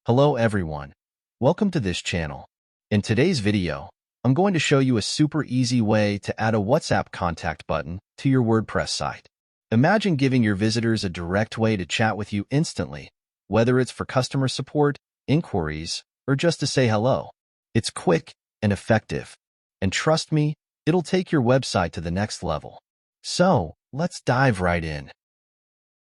Hello everyone. Welcome to this channel. In today's video, I'm going to show you a super easy way to add a WhatsApp contact button to your WordPress site. Imagine giving your visitors a direct way to chat with you instantly, whether it's for customer support, inquiries, or just to say hello. It's quick and effective, and trust me, it'll take your website to the next level. So, let's dive right in.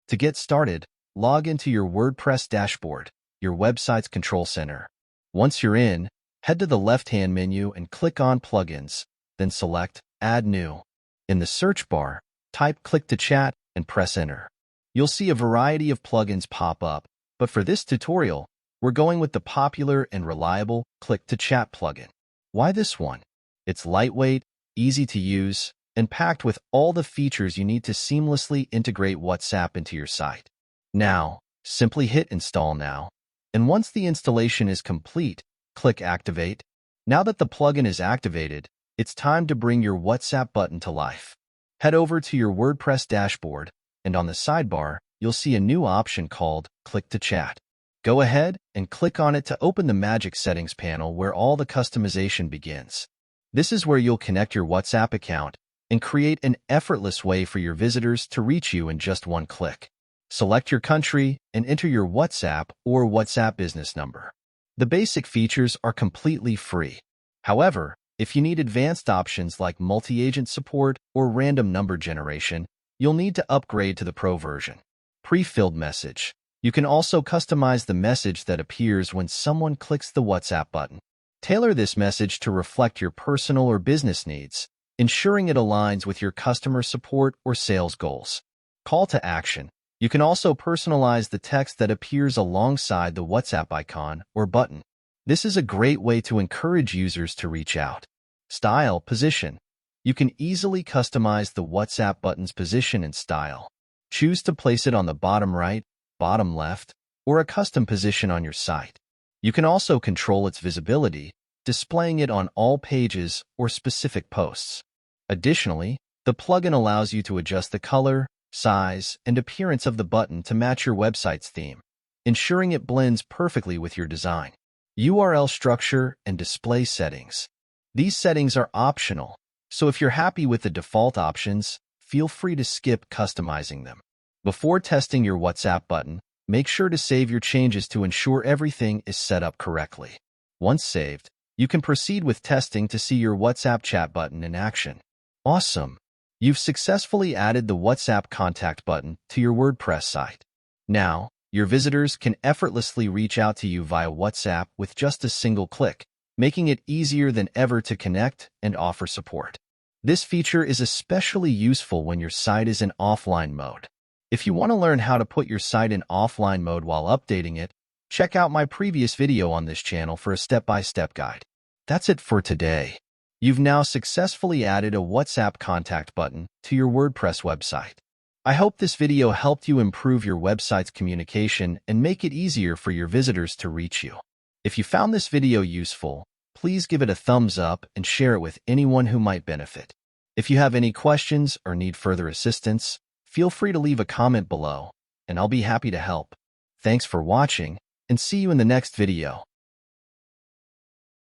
To get started, log into your WordPress dashboard, your website's control center. Once you're in, head to the left-hand menu and click on Plugins, then select Add New. In the search bar, type Click to Chat and press Enter. You'll see a variety of plugins pop up, but for this tutorial, we're going with the popular and reliable Click to Chat plugin. Why this one? It's lightweight, easy to use, and packed with all the features you need to seamlessly integrate WhatsApp into your site. Now, simply hit Install Now. And once the installation is complete, click Activate. Now that the plugin is activated, it's time to bring your WhatsApp button to life. Head over to your WordPress dashboard, and on the sidebar, you'll see a new option called Click to Chat. Go ahead and click on it to open the Magic Settings panel where all the customization begins. This is where you'll connect your WhatsApp account and create an effortless way for your visitors to reach you in just one click. Select your country and enter your WhatsApp or WhatsApp business number. The basic features are completely free. However, if you need advanced options like multi-agent support or random number generation, you'll need to upgrade to the Pro version. Pre-filled message. You can also customize the message that appears when someone clicks the WhatsApp button. Tailor this message to reflect your personal or business needs, ensuring it aligns with your customer support or sales goals. Call to action. You can also personalize the text that appears alongside the WhatsApp icon or button. This is a great way to encourage users to reach out. Style, position. You can easily customize the WhatsApp button's position and style. Choose to place it on the bottom right, bottom left, or a custom position on your site. You can also control its visibility, displaying it on all pages or specific posts. Additionally, the plugin allows you to adjust the color, size, and appearance of the button to match your website's theme, ensuring it blends perfectly with your design. URL structure and display settings. These settings are optional, so if you're happy with the default options, feel free to skip customizing them. Before testing your WhatsApp button, make sure to save your changes to ensure everything is set up correctly. Once saved, you can proceed with testing to see your WhatsApp chat button in action. Awesome! You've successfully added the WhatsApp contact button to your WordPress site. Now, your visitors can effortlessly reach out to you via WhatsApp with just a single click, making it easier than ever to connect and offer support. This feature is especially useful when your site is in offline mode. If you want to learn how to put your site in offline mode while updating it, check out my previous video on this channel for a step-by-step guide. That's it for today. You've now successfully added a WhatsApp contact button to your WordPress website. I hope this video helped you improve your website's communication and make it easier for your visitors to reach you. If you found this video useful, please give it a thumbs up and share it with anyone who might benefit. If you have any questions or need further assistance, feel free to leave a comment below, and I'll be happy to help. Thanks for watching, and see you in the next video.